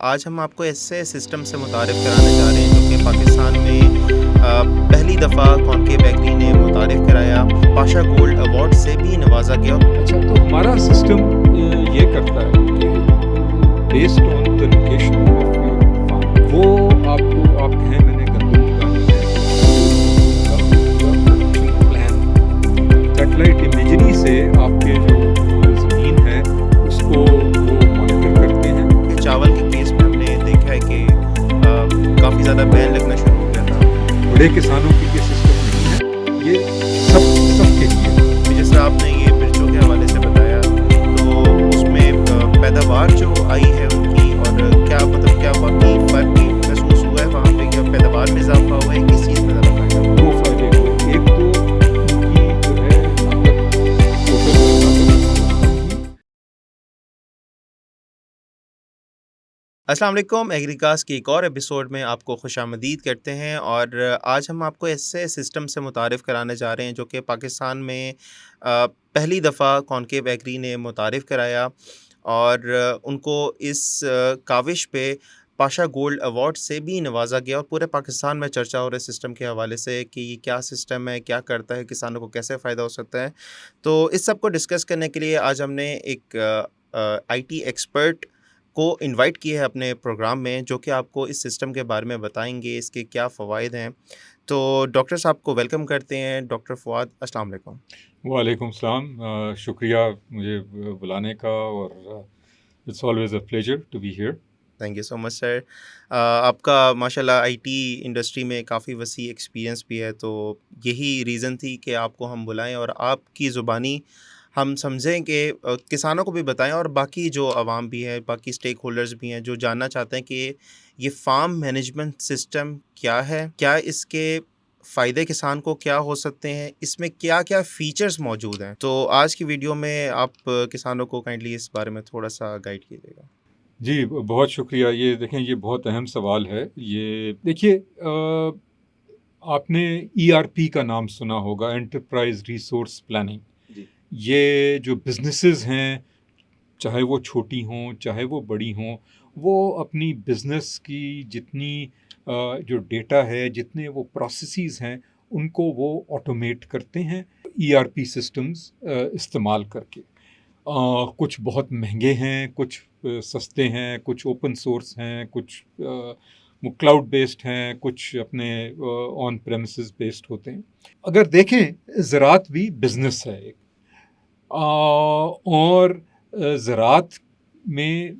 आज हम आपको ऐसे सिस्टम से मुतारिफ़ कराने जा रहे हैं जो कि पाकिस्तान में पहली दफ़ा कॉनकेव एग्री ने मुतारिफ़ कराया, पाशा गोल्ड अवार्ड से भी नवाजा गया। अच्छा, तो हमारा सिस्टम ये करता है कि based on the location of your farm, वो आपको आप कहें मैंने गंदम उगानी है तो पूरा प्रोडक्शन प्लान सैटेलाइट इमेजरी से आपके जो ज़मीन है उसको वो मॉनिटर करते हैं। चावल के केस में हमने देखा है कि काफ़ी ज़्यादा बैन लगना शुरू हो गया था। बड़े किसानों की ये सिस्टम नहीं है, ये सबके लिए है। जिस तरह आपने ये मिर्चों के हवाले से बताया, तो उसमें पैदावार जो आई है उनकी, और क्या वाक़ई फ़र्क भी महसूस हुआ है वहाँ पे? क्या पैदावार में इज़ाफ़ा हुआ है? किस चीज़ में ज़्यादा फ़ायदा हुआ? दो फायदे हुए, एक तो उनकी जो है लागत, टोटल लागत की। अस्सलाम वालेकुम, एग्रीकास्ट के एक और एपिसोड में आपको खुशामदीद करते हैं। और आज हम आपको ऐसे सिस्टम से मुतारिफ़ कराने जा रहे हैं जो कि पाकिस्तान में पहली दफ़ा कॉनकेव एग्री ने मुतारिफ़ कराया, और उनको इस काविश पे पाशा गोल्ड अवार्ड से भी नवाजा गया। और पूरे पाकिस्तान में चर्चा हो रही है सिस्टम के हवाले से कि ये क्या सिस्टम है, क्या करता है, किसानों को कैसे फ़ायदा हो सकता है। तो इस सब को डिस्कस करने के लिए आज हमने एक आईटी एक्सपर्ट को इनवाइट किया है अपने प्रोग्राम में, जो कि आपको इस सिस्टम के बारे में बताएंगे, इसके क्या फ़वाइद हैं। तो डॉक्टर साहब को वेलकम करते हैं। डॉक्टर फ़वाद, अस्सलाम वालेकुम। वालेकुम सलाम, शुक्रिया मुझे बुलाने का, और it's always a pleasure to be here. Thank you so much sir. आपका माशाल्लाह आईटी इंडस्ट्री में काफ़ी वसी एक्सपीरियंस भी है, तो यही रीज़न थी कि आपको हम बुलाएं और आपकी ज़ुबानी हम समझें कि किसानों को भी बताएं, और बाकी जो आवाम भी है, बाकी स्टेक होल्डर्स भी हैं जो जानना चाहते हैं कि ये फार्म मैनेजमेंट सिस्टम क्या है, क्या इसके फ़ायदे किसान को क्या हो सकते हैं, इसमें क्या क्या फ़ीचर्स मौजूद हैं। तो आज की वीडियो में आप किसानों को काइंडली इस बारे में थोड़ा सा गाइड कीजिएगा। जी, बहुत शुक्रिया। ये देखें, ये बहुत अहम सवाल है। ये देखिए, आपने ईआरपी का नाम सुना होगा, एंटरप्राइज रिसोर्स प्लानिंग। जी। ये जो बिजनेसेस हैं, चाहे वो छोटी हों चाहे वो बड़ी हों, वो अपनी बिजनेस की जितनी जो डेटा है, जितने वो प्रोसेसेस हैं, उनको वो ऑटोमेट करते हैं ईआरपी सिस्टम्स इस्तेमाल करके। कुछ बहुत महंगे हैं, कुछ सस्ते हैं, कुछ ओपन सोर्स हैं, कुछ वो क्लाउड बेस्ड हैं, कुछ अपने ऑन प्रेमिसेस बेस्ड होते हैं। अगर देखें, ज़राअत भी बिजनेस है एक, और ज़राअत में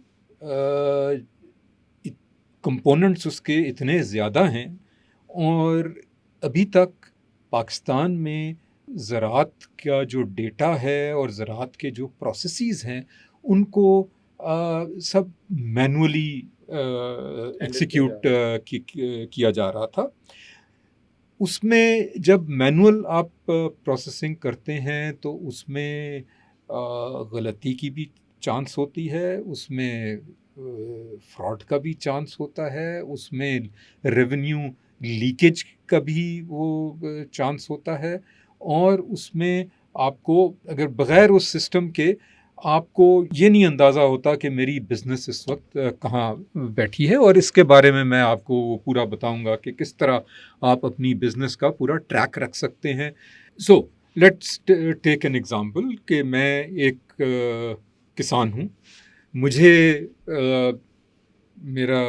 कंपोनेंट्स उसके इतने ज़्यादा हैं, और अभी तक पाकिस्तान में ज़राअत का जो डेटा है और ज़राअत के जो प्रोसेसेस हैं, उनको सब मैनुअली एक्सिक्यूट किया जा रहा था। उसमें जब मैनुअल आप प्रोसेसिंग करते हैं तो उसमें गलती की भी चांस होती है, उसमें फ्रॉड का भी चांस होता है, उसमें रेवेन्यू लीकेज का भी वो चांस होता है, और उसमें आपको अगर बग़ैर उस सिस्टम के आपको ये नहीं अंदाज़ा होता कि मेरी बिज़नेस इस वक्त कहाँ बैठी है। और इसके बारे में मैं आपको पूरा बताऊंगा कि किस तरह आप अपनी बिज़नेस का पूरा ट्रैक रख सकते हैं। So let's take an example कि मैं एक किसान हूँ। मुझे मेरा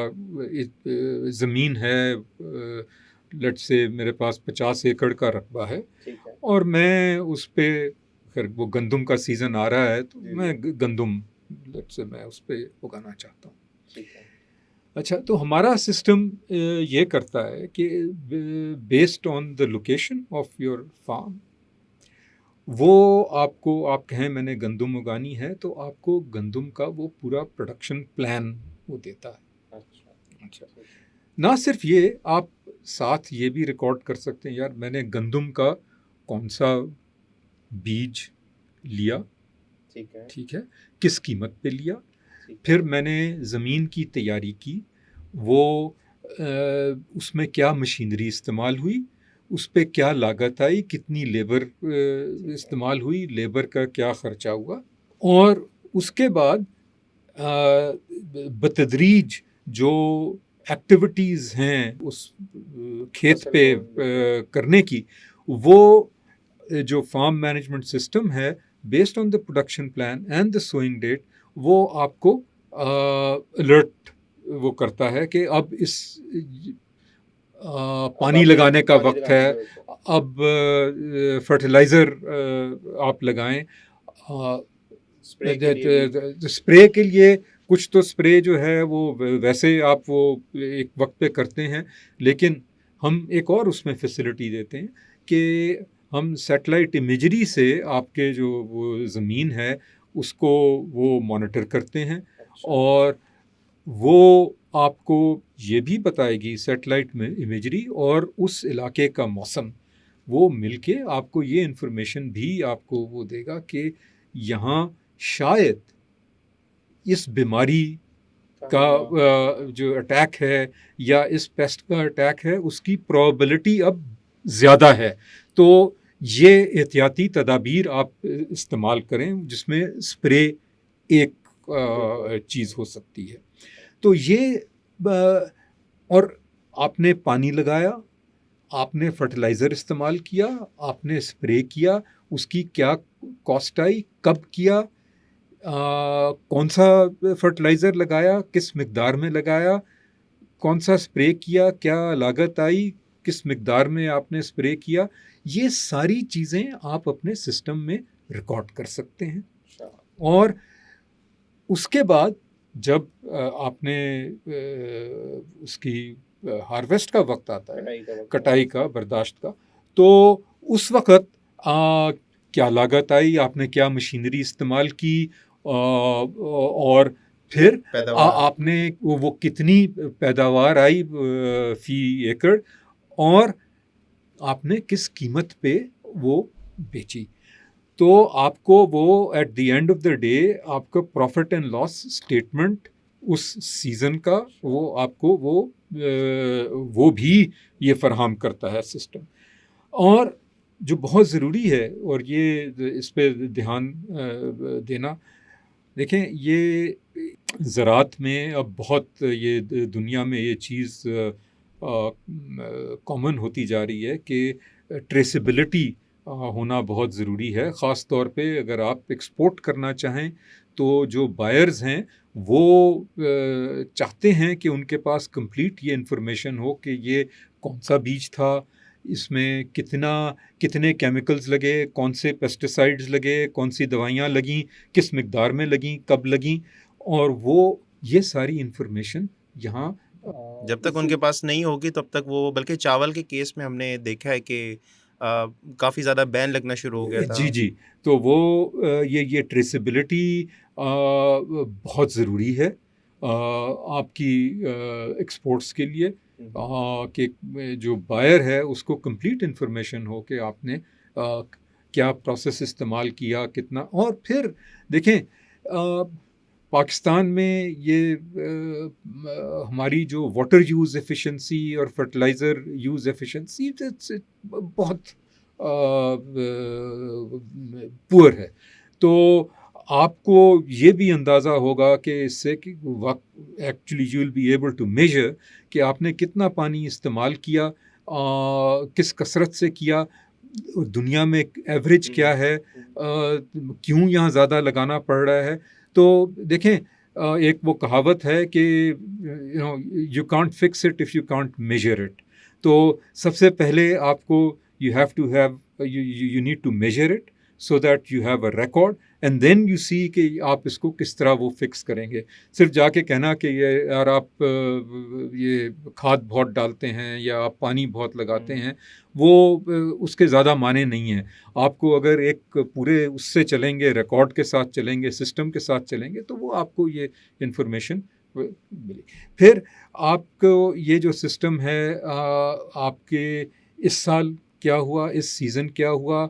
ज़मीन है, लेट्स से मेरे पास 50 एकड़ का रकबा है, ठीक है। और मैं उस पे, अगर वो गंदम का सीज़न आ रहा है तो जी, मैं गंदम लेट्स से मैं उस पे उगाना चाहता हूँ। ठीक है। अच्छा, तो हमारा सिस्टम ये करता है कि based on the location of your farm, वो आपको, आप कहें मैंने गंदम उगानी है तो आपको गंदम का वो पूरा प्रोडक्शन प्लान वो देता है। अच्छा, अच्छा, ठीक है। ना सिर्फ ये, आप साथ ये भी रिकॉर्ड कर सकते हैं, यार मैंने गंदम का कौन सा बीज लिया, ठीक है। ठीक है, किस कीमत पे लिया, ठीक है। फिर मैंने ज़मीन की तैयारी की, वो उसमें क्या मशीनरी इस्तेमाल हुई, उस पे क्या लागत आई, कितनी लेबर इस्तेमाल हुई, लेबर का क्या ख़र्चा हुआ, और उसके बाद बतदरीज जो एक्टिविटीज़ हैं उस खेत पे करने की, वो जो फार्म मैनेजमेंट सिस्टम है based on the production plan and the sowing date, वो आपको अलर्ट वो करता है कि अब इस पानी लगाने का वक्त है, अब फर्टिलाइज़र आप लगाएं। स्प्रे के लिए कुछ तो स्प्रे जो है वो वैसे आप वो एक वक्त पे करते हैं, लेकिन हम एक और उसमें फैसिलिटी देते हैं कि हम सैटेलाइट इमेजरी से आपके जो वो ज़मीन है उसको वो मॉनिटर करते हैं, और वो आपको ये भी बताएगी सैटेलाइट में इमेजरी और उस इलाके का मौसम, वो मिलके आपको ये इन्फॉर्मेशन भी आपको वो देगा कि यहाँ शायद इस बीमारी का जो अटैक है या इस पेस्ट का अटैक है उसकी प्रोबेबिलिटी अब ज़्यादा है। तो ये एहतियाती तदाबीर आप इस्तेमाल करें, जिसमें स्प्रे एक चीज़ हो सकती है। तो ये और आपने पानी लगाया, आपने फर्टिलाइज़र इस्तेमाल किया, आपने स्प्रे किया, उसकी क्या कॉस्ट आई, कब किया, कौन सा फर्टिलाइज़र लगाया, किस मिकदार में लगाया, कौन सा स्प्रे किया, क्या लागत आई, किस मिकदार में आपने स्प्रे किया, ये सारी चीज़ें आप अपने सिस्टम में रिकॉर्ड कर सकते हैं। और उसके बाद जब आपने उसकी हार्वेस्ट का वक्त आता है, कटाई का, बर्दाश्त का, तो उस वक़्त क्या लागत आई, आपने क्या मशीनरी इस्तेमाल की, और फिर आपने वो कितनी पैदावार आई फ़ी एकड़, और आपने किस कीमत पे वो बेची। तो आपको वो at the end of the day आपका प्रॉफिट एंड लॉस स्टेटमेंट उस सीज़न का वो आपको वो भी ये फराहम करता है सिस्टम। और जो बहुत ज़रूरी है, और ये इस पे ध्यान देना, देखें ये ज़राअत में अब बहुत ये दुनिया में ये चीज़ कॉमन होती जा रही है कि ट्रेसिबिलिटी होना बहुत ज़रूरी है। ख़ास तौर पे अगर आप एक्सपोर्ट करना चाहें तो जो बायर्स हैं वो चाहते हैं कि उनके पास कंप्लीट ये इन्फॉर्मेशन हो कि ये कौन सा बीज था, इसमें कितने केमिकल्स लगे, कौन से पेस्टिसाइड्स लगे, कौन सी दवाइयाँ लगीं, किस मिकदार में लगीं, कब लगीं, और वो ये सारी इन्फॉर्मेशन यहाँ जब तक उनके पास नहीं होगी तब तक वो, बल्कि चावल के केस में हमने देखा है कि काफ़ी ज़्यादा बैन लगना शुरू हो गया था। जी, जी। तो वो ये ट्रेसेबिलिटी बहुत ज़रूरी है आपकी एक्सपोर्ट्स के लिए, कि जो बायर है उसको कंप्लीट इन्फॉर्मेशन हो कि आपने क्या प्रोसेस इस्तेमाल किया, कितना। और फिर देखें पाकिस्तान में ये हमारी जो वाटर यूज़ एफिशिएंसी और फर्टिलाइज़र यूज़ एफिशिएंसी बहुत पुअर है। तो आपको ये भी अंदाज़ा होगा कि इससे कि वक्त actually you will be able to measure कि आपने कितना पानी इस्तेमाल किया, किस कसरत से किया, दुनिया में एवरेज क्या है, क्यों यहाँ ज़्यादा लगाना पड़ रहा है। तो देखें एक वो कहावत है कि you can't fix it if you can't measure it. तो सबसे पहले आपको you need to measure it so that you have a record, and then you see कि आप इसको किस तरह वो फिक्स करेंगे। सिर्फ जाके कहना कि ये यार आप ये खाद बहुत डालते हैं या आप पानी बहुत लगाते हैं, वो उसके ज़्यादा माने नहीं हैं। आपको अगर एक पूरे उससे चलेंगे, रिकॉर्ड के साथ चलेंगे, सिस्टम के साथ चलेंगे, तो वो आपको ये इन्फॉर्मेशन मिली। फिर आपको ये जो सिस्टम है आपके इस साल क्या हुआ, इस सीज़न क्या हुआ,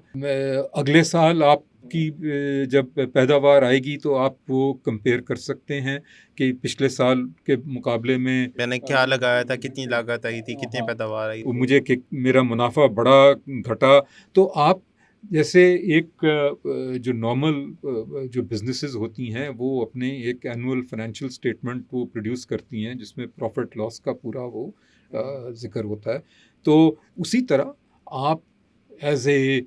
अगले साल आपकी जब पैदावार आएगी तो आप वो कंपेयर कर सकते हैं कि पिछले साल के मुकाबले में मैंने क्या लगाया था, कितनी लागत आई थी, कितनी हाँ, पैदावार आई थी। मुझे कि मेरा मुनाफा बड़ा घटा, तो आप जैसे एक जो नॉर्मल जो बिजनेसेस होती हैं वो अपने एक एनुअल फाइनेंशियल स्टेटमेंट वो प्रोड्यूस करती हैं जिसमें प्रॉफिट लॉस का पूरा वो जिक्र होता है। तो उसी तरह आप as a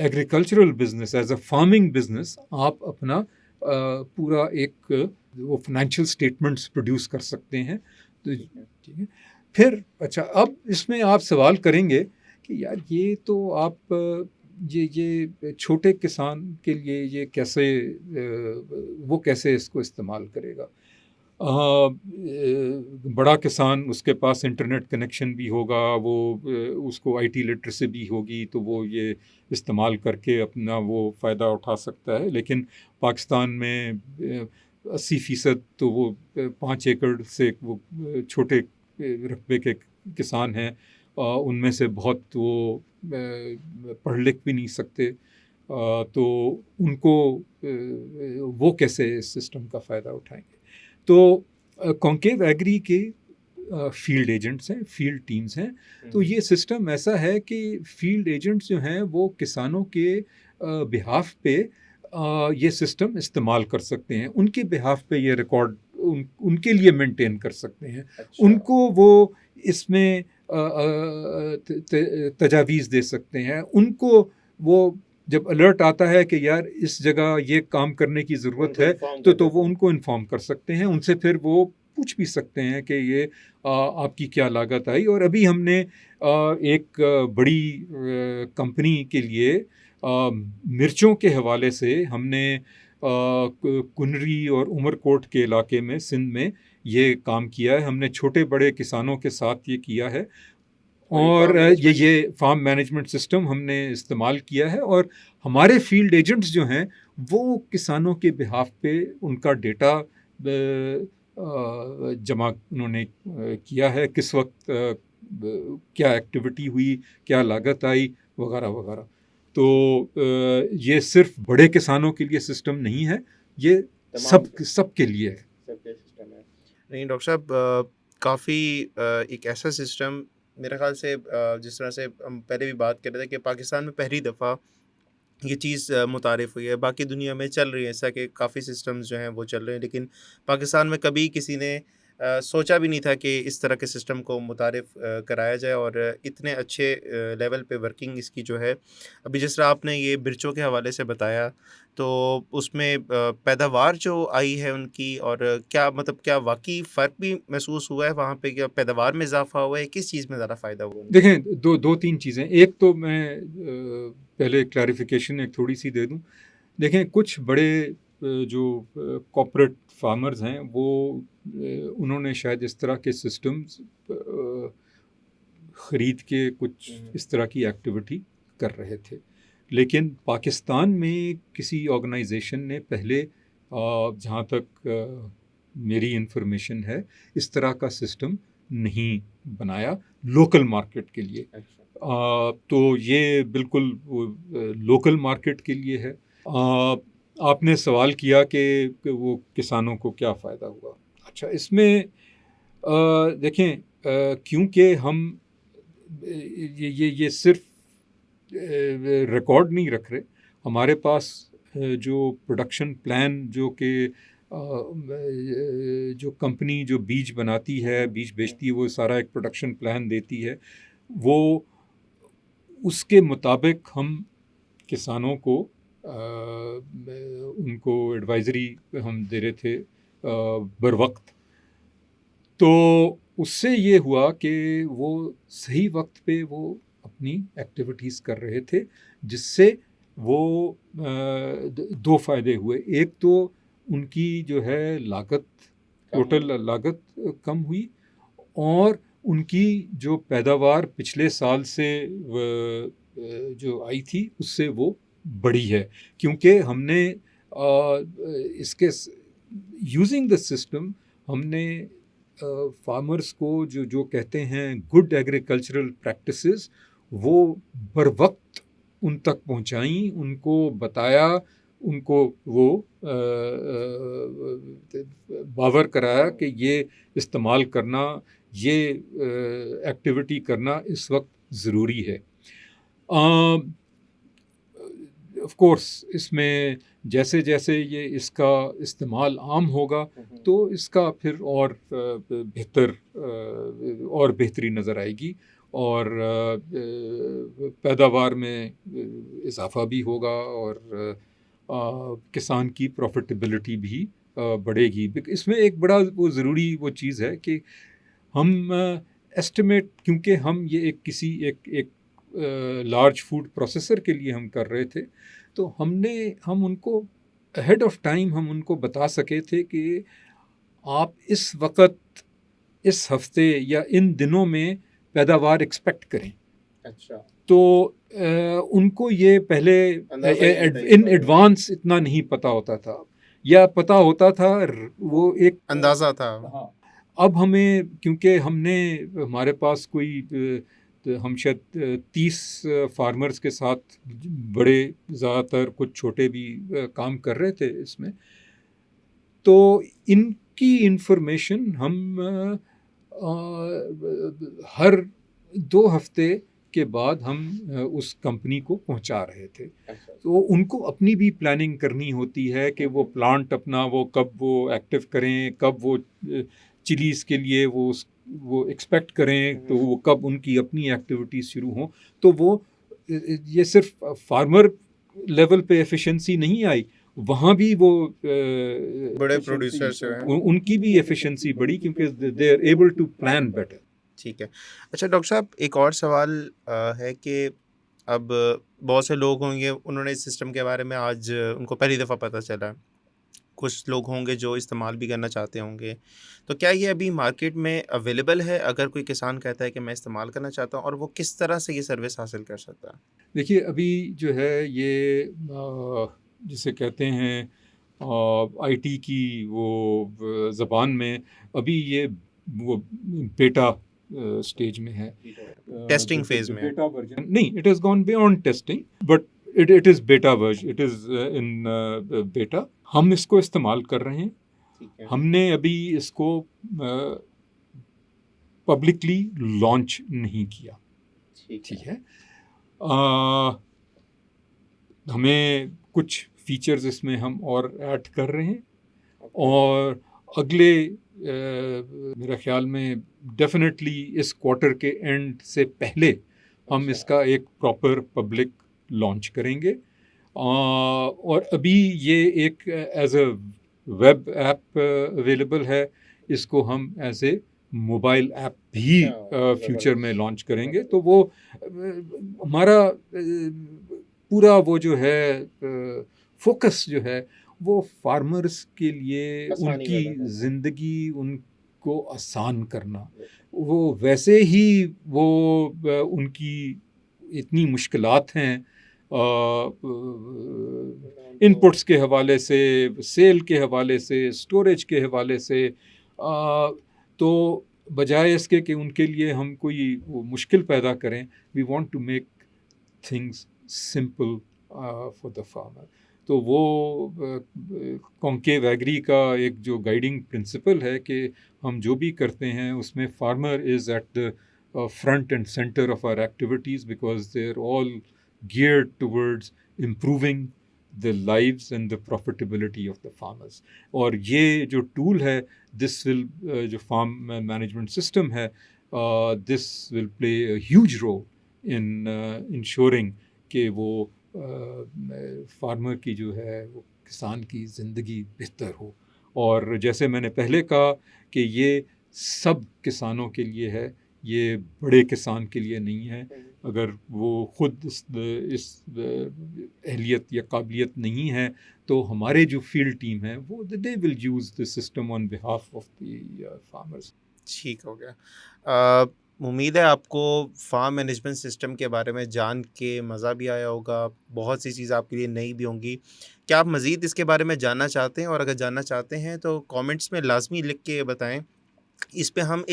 agricultural business, as a farming business, आप अपना पूरा एक वो फाइनेंशियल स्टेटमेंट्स प्रोड्यूस कर सकते हैं। तो ठीक है। फिर अच्छा, अब इसमें आप सवाल करेंगे कि यार ये तो आप ये छोटे किसान के लिए ये कैसे वो कैसे इसको इस्तेमाल करेगा। बड़ा किसान, उसके पास इंटरनेट कनेक्शन भी होगा, वो उसको आईटी लिटरेसी भी होगी, तो वो ये इस्तेमाल करके अपना वो फ़ायदा उठा सकता है। लेकिन पाकिस्तान में 80% तो वो 5 एकड़ से वो छोटे रकबे के किसान हैं। उनमें से बहुत वो पढ़ लिख भी नहीं सकते। तो उनको वो कैसे इस सिस्टम का फ़ायदा उठाएंगे। तो कॉन्केव एग्री के फील्ड एजेंट्स हैं, फील्ड टीम्स हैं। तो ये सिस्टम ऐसा है कि फील्ड एजेंट्स जो हैं वो किसानों के बिहाफ पे ये सिस्टम इस्तेमाल कर सकते हैं, उनके बिहाफ पे ये रिकॉर्ड उनके लिए मेंटेन कर सकते हैं। अच्छा। उनको वो इसमें तजावीज़ दे सकते हैं। उनको वो जब अलर्ट आता है कि यार इस जगह ये काम करने की ज़रूरत है, तो वो उनको इन्फॉर्म कर सकते हैं। उनसे फिर वो पूछ भी सकते हैं कि ये आपकी क्या लागत आई। और अभी हमने एक बड़ी कंपनी के लिए मिर्चों के हवाले से हमने कुनरी और उमरकोट के इलाके में, सिंध में, ये काम किया है। हमने छोटे बड़े किसानों के साथ ये किया है और ये फार्म मैनेजमेंट सिस्टम हमने इस्तेमाल किया है। और हमारे फील्ड एजेंट्स जो हैं वो किसानों के बिहाफ पे उनका डेटा जमा उन्होंने किया है, किस वक्त क्या एक्टिविटी हुई, क्या लागत आई, वगैरह वगैरह। तो ये सिर्फ बड़े किसानों के लिए सिस्टम नहीं है, ये सबके लिए है। सबके सिस्टम है। नहीं डॉक्टर साहब, काफ़ी एक ऐसा सिस्टम मेरे ख्याल से जिस तरह से हम पहले भी बात कर रहे थे कि पाकिस्तान में पहली दफ़ा ये चीज़ मुतारिफ़ हुई है। बाकी दुनिया में चल रही है ऐसा कि काफ़ी सिस्टम्स जो हैं वो चल रहे हैं, लेकिन पाकिस्तान में कभी किसी ने सोचा भी नहीं था कि इस तरह के सिस्टम को मुतारिफ़ कराया जाए और इतने अच्छे लेवल पे वर्किंग इसकी जो है। अभी जिस तरह आपने ये मिर्चों के हवाले से बताया, तो उसमें पैदावार जो आई है उनकी, और क्या मतलब क्या वाक़ई फ़र्क भी महसूस हुआ है वहाँ पे? क्या पैदावार में इज़ाफ़ा हुआ है? किस चीज़ में ज़्यादा फ़ायदा हुआ उनको? देखें, दो तीन चीज़ें। एक तो मैं पहले क्लैरिफिकेशन एक थोड़ी सी दे दूं। देखें, कुछ बड़े जो कॉर्पोरेट फार्मर्स हैं वो उन्होंने शायद इस तरह के सिस्टम्स ख़रीद के कुछ इस तरह की एक्टिविटी कर रहे थे। लेकिन पाकिस्तान में किसी ऑर्गेनाइजेशन ने पहले, जहाँ तक मेरी इंफॉर्मेशन है, इस तरह का सिस्टम नहीं बनाया लोकल मार्केट के लिए। तो ये बिल्कुल लोकल मार्केट के लिए है। आपने सवाल किया कि वो किसानों को क्या फ़ायदा हुआ। अच्छा, इसमें देखें, क्योंकि हम ये सिर्फ रिकॉर्ड नहीं रख रहे, हमारे पास जो प्रोडक्शन प्लान जो कंपनी जो बीज बनाती है, बीज बेचती है, वो सारा एक प्रोडक्शन प्लान देती है। वो उसके मुताबिक हम किसानों को उनको एडवाइजरी हम दे रहे थे बर वक्त। तो उससे ये हुआ कि वो सही वक्त पे वो अपनी एक्टिविटीज़ कर रहे थे, जिससे वो दो फ़ायदे हुए। एक तो उनकी जो है लागत, टोटल लागत कम हुई, और उनकी जो पैदावार पिछले साल से जो आई थी उससे वो बढ़ी है। क्योंकि हमने इसके यूजिंग द सिस्टम हमने फार्मर्स को जो जो कहते हैं गुड एग्रीकल्चरल प्रैक्टिसेस, वो बर वक्त उन तक पहुंचाई, उनको बताया, उनको वो बावर कराया कि ये इस्तेमाल करना, ये एक्टिविटी करना इस वक्त ज़रूरी है। ऑफ कोर्स इसमें जैसे-जैसे ये इसका इस्तेमाल आम होगा, तो इसका फिर और और बेहतरी नज़र आएगी और पैदावार में इज़ाफ़ा भी होगा और किसान की प्रॉफ़िटेबिलिटी भी बढ़ेगी। इसमें एक बड़ा वो ज़रूरी वो चीज़ है कि हम एस्टिमेट, क्योंकि हम ये एक लार्ज फूड प्रोसेसर के लिए हम कर रहे थे, तो हम उनको अहेड ऑफ टाइम हम उनको बता सके थे कि आप इस वक्त, इस हफ्ते या इन दिनों में पैदावार एक्सपेक्ट करें। अच्छा। तो उनको ये पहले इन एडवांस इतना नहीं पता होता था, या पता होता था वो एक अंदाजा था। हाँ। अब हमें, क्योंकि हमारे पास कोई तो हम शायद 30 फार्मर्स के साथ, बड़े ज़्यादातर, कुछ छोटे भी काम कर रहे थे इसमें, तो इनकी इंफॉर्मेशन हम हर 2 हफ्ते के बाद हम उस कंपनी को पहुंचा रहे थे। तो उनको अपनी भी प्लानिंग करनी होती है कि वो प्लांट अपना वो कब वो एक्टिव करें, कब वो चिलीज़ के लिए वो एक्सपेक्ट करें, तो वो कब उनकी अपनी एक्टिविटीज़ शुरू हों। तो वो ये सिर्फ फार्मर लेवल पे एफिशिएंसी नहीं आई, वहाँ भी वो बड़े प्रोड्यूसर्स जो हैं उनकी भी एफिशिएंसी बढ़ी, क्योंकि they are able to plan better. ठीक है। अच्छा डॉक्टर साहब, एक और सवाल है कि अब बहुत से लोग होंगे, उन्होंने इस सिस्टम के बारे में आज उनको पहली दफ़ा पता चला है। कुछ लोग होंगे जो इस्तेमाल भी करना चाहते होंगे। तो क्या ये अभी मार्केट में अवेलेबल है? अगर कोई किसान कहता है कि मैं इस्तेमाल करना चाहता हूँ, और वो किस तरह से ये सर्विस हासिल कर सकता है? देखिए, अभी जो है ये जिसे कहते हैं आईटी की वो ज़बान में, अभी ये वो बेटा स्टेज में है। टेस्टिंग फेज़ में है। बेटा वर्जन नहीं, it has gone beyond testing, but it is beta version, it is in बेटा। हम इसको इस्तेमाल कर रहे हैं। ठीक है। हमने अभी इसको पब्लिकली लॉन्च नहीं किया। ठीक है। हमें कुछ फीचर्स इसमें हम और ऐड कर रहे हैं, और अगले मेरा ख्याल में डेफिनेटली इस क्वार्टर के एंड से पहले हम इसका एक प्रॉपर पब्लिक लॉन्च करेंगे। और अभी ये एक as a web app available है, इसको हम एज ए मोबाइल ऐप भी फ्यूचर में लॉन्च करेंगे। तो वो हमारा पूरा वो जो है फोकस जो है वो फार्मर्स के लिए, उनकी ज़िंदगी उनको आसान करना। वो वैसे ही वो उनकी इतनी मुश्किलात हैं इनपुट्स के हवाले से, सेल के हवाले से, स्टोरेज के हवाले से, तो बजाय इसके कि उनके लिए हम कोई वो मुश्किल पैदा करें, we want to make things simple for the farmer. तो वो कॉन्केव एग्री का एक जो गाइडिंग प्रिंसिपल है कि हम जो भी करते हैं उसमें farmer is at the front and center of our activities, because they're all geared towards improving the lives and the profitability of the farmers. और ये जो टूल है, this will जो farm management system है, this will play a huge role in ensuring कि वो farmer की जो है, वो किसान की ज़िंदगी बेहतर हो। और जैसे मैंने पहले कहा कि ये सब किसानों के लिए है, ये बड़े किसान के लिए नहीं है। अगर वो खुद इस अहलियत या काबिलियत नहीं है, तो हमारे जो फील्ड टीम है वो they will use the system on behalf of the farmers. ठीक हो गया। उम्मीद है आपको फार्म मैनेजमेंट सिस्टम के बारे में जान के मज़ा भी आया होगा, बहुत सी चीज़ आपके लिए नई भी होंगी। क्या आप मज़ीद इसके बारे में जानना चाहते हैं? और अगर जानना चाहते हैं तो कमेंट्स में लाज़मी लिख के बताएं। इस पे हम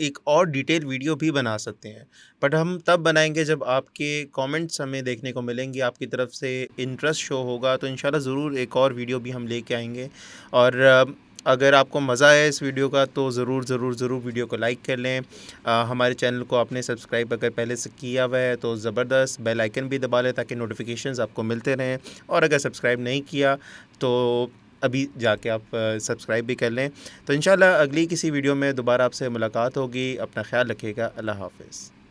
एक और डिटेल वीडियो भी बना सकते हैं, बट हम तब बनाएंगे जब आपके कमेंट्स हमें देखने को मिलेंगे, आपकी तरफ से इंटरेस्ट शो होगा, तो इंशाल्लाह ज़रूर एक और वीडियो भी हम लेके आएंगे। और अगर आपको मज़ा आया इस वीडियो का तो ज़रूर वीडियो को लाइक कर लें। हमारे चैनल को आपने सब्सक्राइब अगर पहले से किया हुआ है तो ज़बरदस्त, बेल आइकन भी दबा लें ताकि नोटिफिकेशंस आपको मिलते रहें। और अगर सब्सक्राइब नहीं किया तो अभी जाके आप सब्सक्राइब भी कर लें। तो इंशाल्लाह अगली किसी वीडियो में दोबारा आपसे मुलाकात होगी। अपना ख्याल रखिएगा। अल्लाह हाफ़िज़।